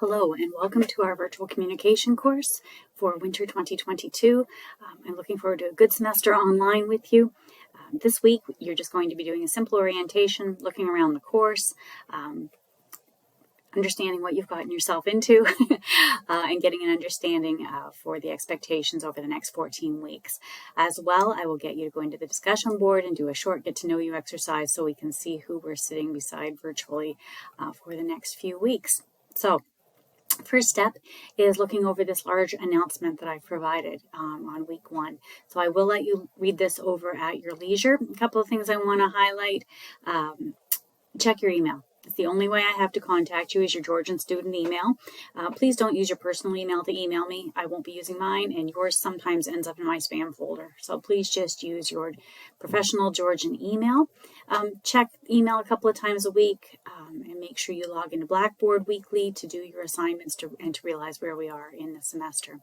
Hello and welcome to our virtual communication course for winter 2022. I'm looking forward to a good semester online with you. This week you're just going to be doing a simple orientation, looking around the course, understanding what you've gotten yourself into and getting an understanding for the expectations over the next 14 weeks. As well, I will get you to go into the discussion board and do a short get to know you exercise so we can see who we're sitting beside virtually for the next few weeks. So, first step is looking over this large announcement that I've provided on week 1. So I will let you read this over at your leisure. A couple of things I want to highlight. Check your email. It's the only way I have to contact you is your Georgian student email. Please don't use your personal email to email me. I won't be using mine, and yours sometimes ends up in my spam folder. So please just use your professional Georgian email. Check email a couple of times a week and make sure you log into Blackboard weekly to do your assignments and to realize where we are in the semester.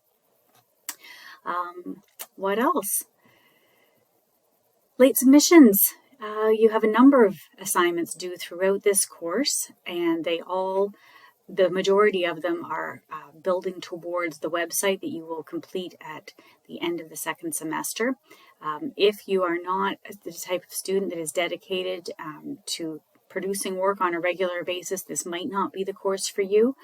What else? Late submissions. You have a number of assignments due throughout this course, and the majority of them are building towards the website that you will complete at the end of the second semester. If you are not the type of student that is dedicated to producing work on a regular basis, this might not be the course for you.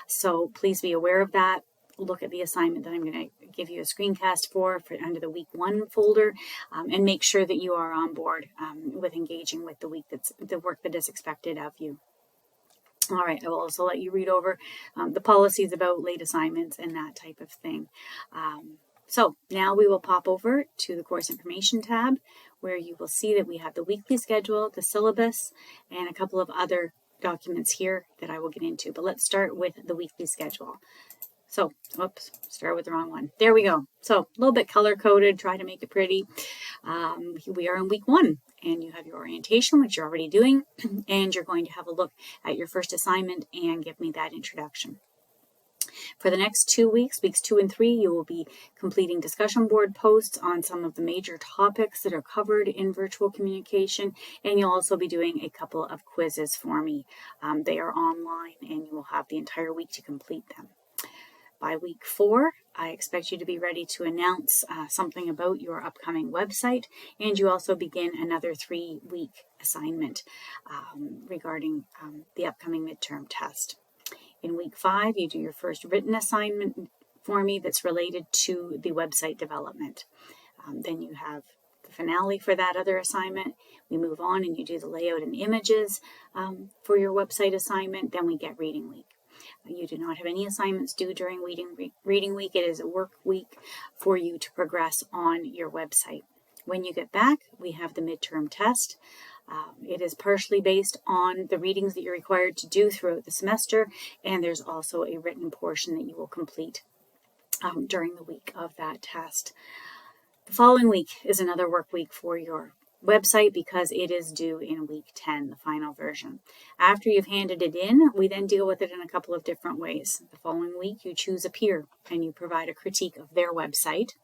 So please be aware of that. Look at the assignment that I'm going to give you a screencast for under the week 1 folder, and make sure that you are on board with engaging with the work that is expected of you. All right, I will also let you read over the policies about late assignments and that type of thing. So now we will pop over to the course information tab, where you will see that we have the weekly schedule, the syllabus, and a couple of other documents here that I will get into. But let's start with the weekly schedule. So, oops, started with the wrong one. There we go. So, a little bit color-coded, try to make it pretty. We are in week 1, and you have your orientation, which you're already doing, and you're going to have a look at your first assignment and give me that introduction. For the next 2 weeks, weeks 2 and 3, you will be completing discussion board posts on some of the major topics that are covered in virtual communication, and you'll also be doing a couple of quizzes for me. They are online, and you will have the entire week to complete them. By week 4, I expect you to be ready to announce something about your upcoming website, and you also begin another 3-week assignment regarding the upcoming midterm test. In week 5, you do your first written assignment for me that's related to the website development. Then you have the finale for that other assignment. We move on and you do the layout and images for your website assignment. Then we get reading week. You do not have any assignments due during reading week. It is a work week for you to progress on your website. When you get back, we have the midterm test. It is partially based on the readings that you're required to do throughout the semester, and there's also a written portion that you will complete during the week of that test. The following week is another work week for your website because it is due in week 10, the final version. After you've handed it in, we then deal with it in a couple of different ways. The following week, you choose a peer and you provide a critique of their website.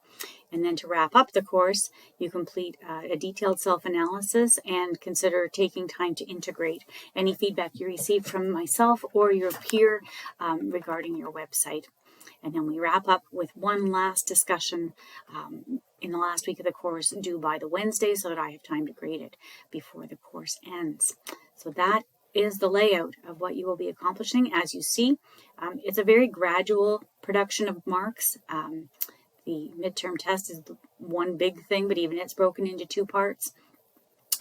And then to wrap up the course, you complete a detailed self-analysis and consider taking time to integrate any feedback you receive from myself or your peer regarding your website. And then we wrap up with one last discussion in the last week of the course due by the Wednesday so that I have time to grade it before the course ends. So that is the layout of what you will be accomplishing. As you see, it's a very gradual production of marks. The midterm test is one big thing, but even it's broken into 2 parts.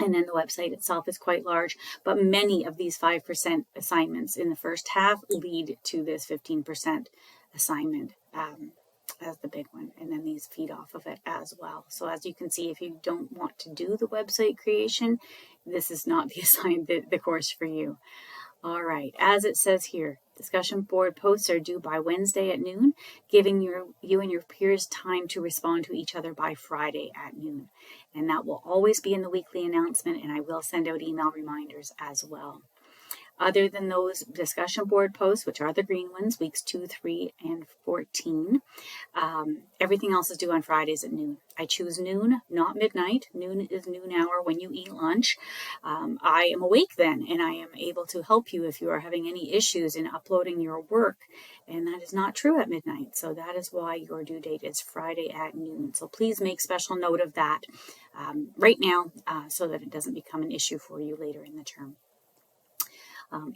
And then the website itself is quite large, but many of these 5% assignments in the first half lead to this 15% assignment as the big one, and then these feed off of it as well. So as you can see, if you don't want to do the website creation, this is not the course for you. All right, as it says here, discussion board posts are due by Wednesday at noon, giving you and your peers time to respond to each other by Friday at noon. And that will always be in the weekly announcement, and I will send out email reminders as well. Other than those discussion board posts, which are the green ones, weeks 2, 3, and 14, everything else is due on Fridays at noon. I choose noon, not midnight. Noon is noon hour when you eat lunch. I am awake then, and I am able to help you if you are having any issues in uploading your work. And that is not true at midnight. So that is why your due date is Friday at noon. So please make special note of that right now so that it doesn't become an issue for you later in the term.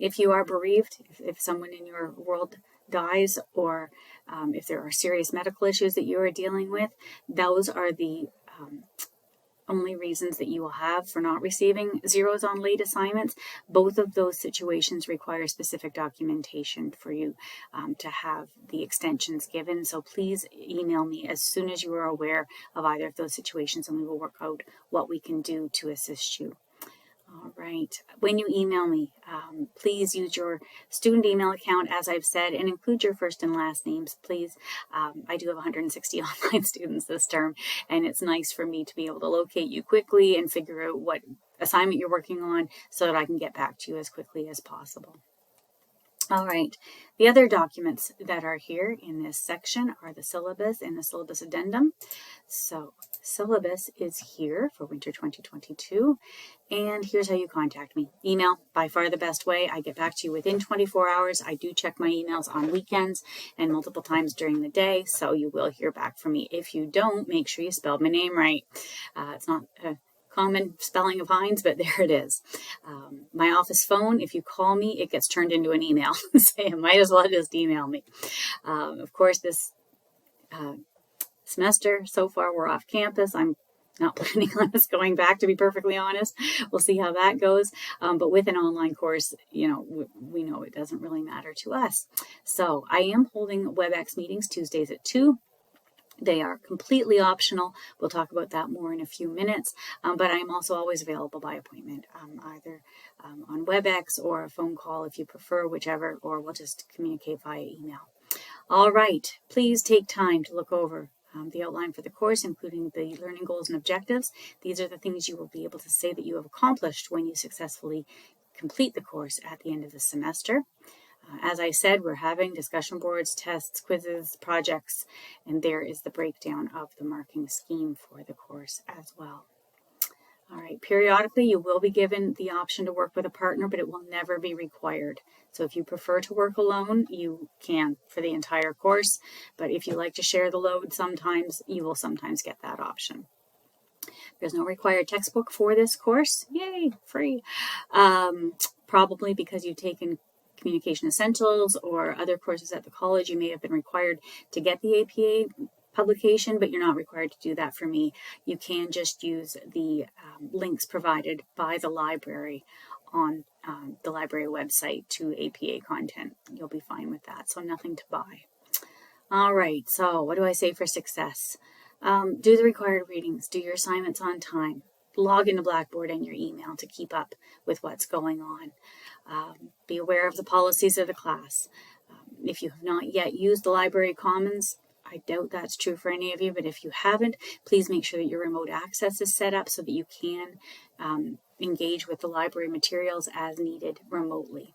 If you are bereaved, if someone in your world dies, or if there are serious medical issues that you are dealing with, those are the only reasons that you will have for not receiving zeros on late assignments. Both of those situations require specific documentation for you to have the extensions given. So please email me as soon as you are aware of either of those situations, and we will work out what we can do to assist you. All right. When you email me, please use your student email account, as I've said, and include your first and last names, please. I do have 160 online students this term, and it's nice for me to be able to locate you quickly and figure out what assignment you're working on so that I can get back to you as quickly as possible. All right, the other documents that are here in this section are the syllabus and the syllabus addendum. So syllabus is here for winter 2022, and here's how you contact me. Email, by far the best way. I get back to you within 24 hours. I do check my emails on weekends and multiple times during the day, so you will hear back from me. If you don't, make sure you spell my name right. It's not common spelling of Hines, but there it is. My office phone, if you call me, it gets turned into an email. So you might as well just email me. Of course, this semester, so far, we're off campus. I'm not planning on us going back, to be perfectly honest. We'll see how that goes. But with an online course, we know it doesn't really matter to us. So I am holding Webex meetings Tuesdays at 2. They are completely optional. We'll talk about that more in a few minutes, but I am also always available by appointment, either on Webex or a phone call if you prefer, whichever, or we'll just communicate via email. All right, please take time to look over the outline for the course, including the learning goals and objectives. These are the things you will be able to say that you have accomplished when you successfully complete the course at the end of the semester. As I said, we're having discussion boards, tests, quizzes, projects, and there is the breakdown of the marking scheme for the course as well. All right, periodically you will be given the option to work with a partner, but it will never be required. So if you prefer to work alone, you can for the entire course, but if you like to share the load sometimes, you will sometimes get that option. There's no required textbook for this course. Yay, free. Probably because you've taken Communication Essentials or other courses at the college, you may have been required to get the APA publication, but you're not required to do that for me. You can just use the links provided by the library on the library website to APA content. You'll be fine with that, so nothing to buy. All right, so what do I say for success? Do the required readings, do your assignments on time, log into Blackboard and your email to keep up with what's going on. Be aware of the policies of the class. If you have not yet used the Library Commons, I doubt that's true for any of you, but if you haven't, please make sure that your remote access is set up so that you can engage with the library materials as needed remotely.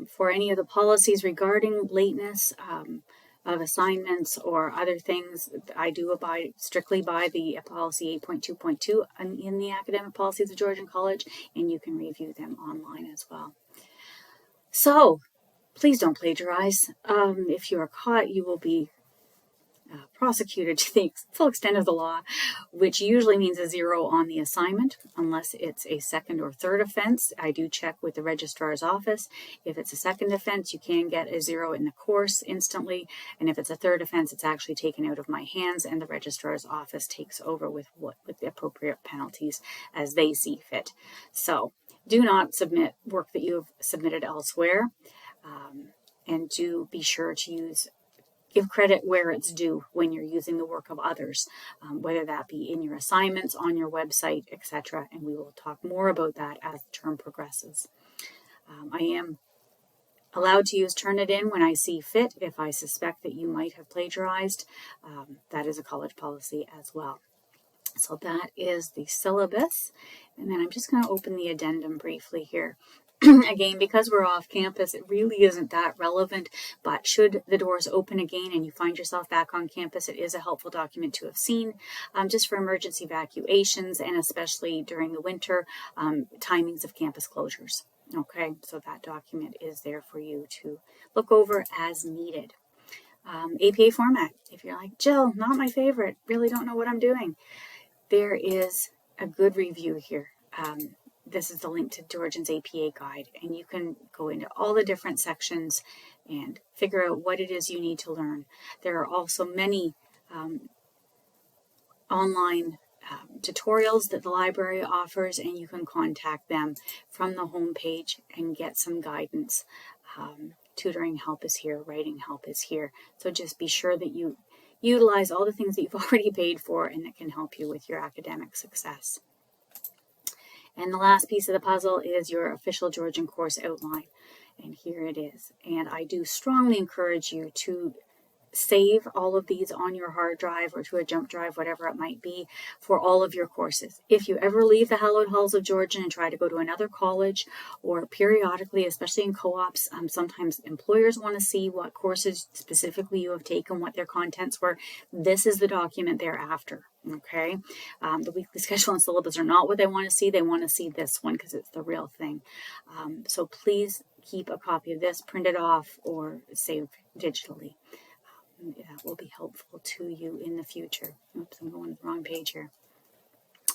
For any of the policies regarding lateness of assignments or other things, I do abide strictly by the policy 8.2.2 in the academic policies of Georgian College, and you can review them online as well. So please don't plagiarize. If you are caught, you will be prosecuted to the full extent of the law, which usually means a 0 on the assignment, unless it's a second or third offense. I do check with the registrar's office. If it's a second offense, you can get a 0 in the course instantly, and if it's a third offense, it's actually taken out of my hands, and the registrar's office takes over with the appropriate penalties as they see fit. So do not submit work that you have submitted elsewhere, and do be sure to give credit where it's due when you're using the work of others, whether that be in your assignments, on your website, etc. And we will talk more about that as the term progresses. I am allowed to use Turnitin when I see fit if I suspect that you might have plagiarized. That is a college policy as well. So that is the syllabus. And then I'm just going to open the addendum briefly here. Again, because we're off campus, it really isn't that relevant, but should the doors open again and you find yourself back on campus, it is a helpful document to have seen, just for emergency evacuations and especially during the winter, timings of campus closures. Okay, so that document is there for you to look over as needed. APA format, if you're like, Jill, not my favorite, really don't know what I'm doing, there is a good review here. This is the link to Georgian's APA guide, and you can go into all the different sections and figure out what it is you need to learn. There are also many online tutorials that the library offers, and you can contact them from the home page and get some guidance. Tutoring help is here, writing help is here. So just be sure that you utilize all the things that you've already paid for and that can help you with your academic success. And the last piece of the puzzle is your official Georgian course outline. And here it is. And I do strongly encourage you to save all of these on your hard drive or to a jump drive, whatever it might be, for all of your courses. If you ever leave the hallowed halls of Georgian and try to go to another college, or periodically, especially in co-ops, sometimes employers want to see what courses specifically you have taken, what their contents were. This is the document they're after. Okay, the weekly schedule and syllabus are not what they want to see. They want to see this one because it's the real thing. So please keep a copy of this, print it off, or save digitally. That will be helpful to you in the future. Oops, I'm going to the wrong page here.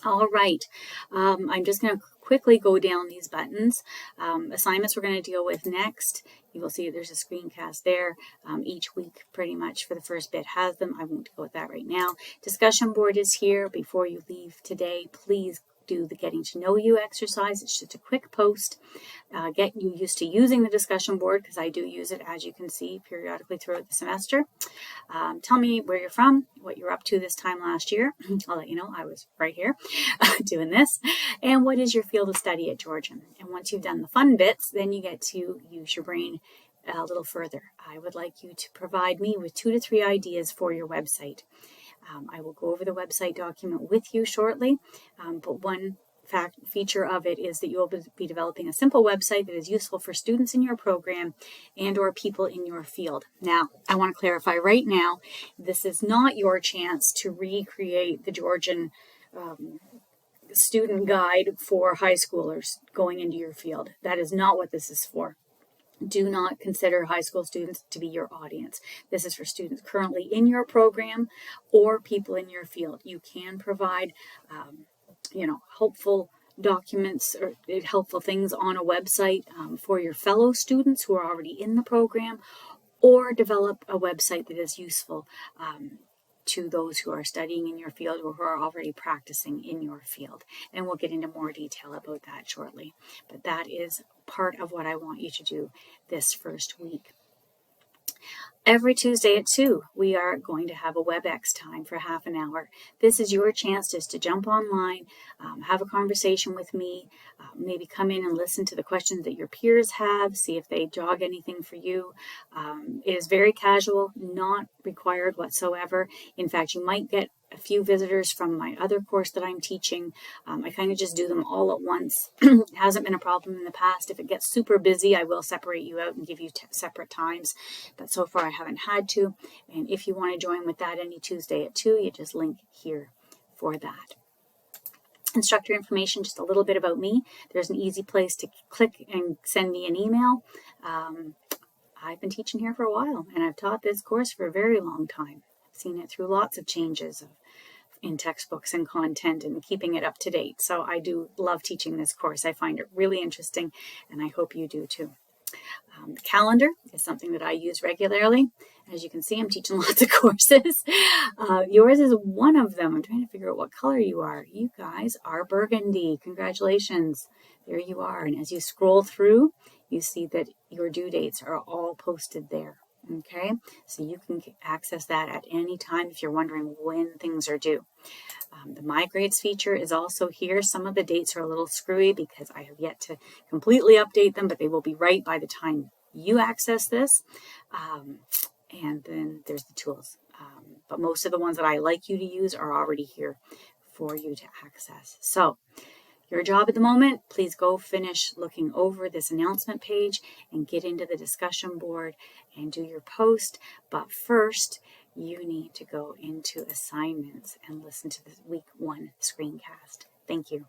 All right, I'm just going to quickly go down these buttons. Assignments we're going to deal with next. You will see there's a screencast there. Each week, pretty much for the first bit, has them. I won't go with that right now. Discussion board is here. Before you leave today, please do the getting to know you exercise. It's just a quick post. Get you used to using the discussion board, because I do use it, as you can see, periodically throughout the semester. Tell me where you're from, what you're up to this time last year. I'll let you know I was right here doing this. And what is your field of study at Georgian? And once you've done the fun bits, then you get to use your brain a little further. I would like you to provide me with 2 to 3 ideas for your website. I will go over the website document with you shortly, but one feature of it is that you will be developing a simple website that is useful for students in your program and or people in your field. Now, I want to clarify right now, this is not your chance to recreate the Georgian student guide for high schoolers going into your field. That is not what this is for. Do not consider high school students to be your audience. This is for students currently in your program or people in your field. You can provide, helpful documents or helpful things on a website for your fellow students who are already in the program, or develop a website that is useful to those who are studying in your field or who are already practicing in your field. And we'll get into more detail about that shortly. But that is part of what I want you to do this first week. Every Tuesday at 2, we are going to have a Webex time for half an hour. This is your chance just to jump online, have a conversation with me, maybe come in and listen to the questions that your peers have, see if they jog anything for you. It is very casual, not required whatsoever. In fact, you might get a few visitors from my other course that I'm teaching. I kind of just do them all at once. It hasn't been a problem in the past. If it gets super busy, I will separate you out and give you separate times. But so far, I haven't had to. And if you want to join with that any Tuesday at 2, you just link here for that. Instructor information, just a little bit about me. There's an easy place to click and send me an email. I've been teaching here for a while, and I've taught this course for a very long time. Seen it through lots of changes in textbooks and content and keeping it up to date. So I do love teaching this course. I find it really interesting, and I hope you do too. The calendar is something that I use regularly. As you can see, I'm teaching lots of courses. Yours is one of them. I'm trying to figure out what color you are. You guys are burgundy. Congratulations. There you are. And as you scroll through, you see that your due dates are all posted there. Okay, so you can access that at any time if you're wondering when things are due. The My Grades feature is also here. Some of the dates are a little screwy because I have yet to completely update them, but they will be right by the time you access this. And then there's the tools. But most of the ones that I like you to use are already here for you to access. So Your job at the moment, please go finish looking over this announcement page and get into the discussion board and do your post. But first, you need to go into assignments and listen to the week 1 screencast. Thank you.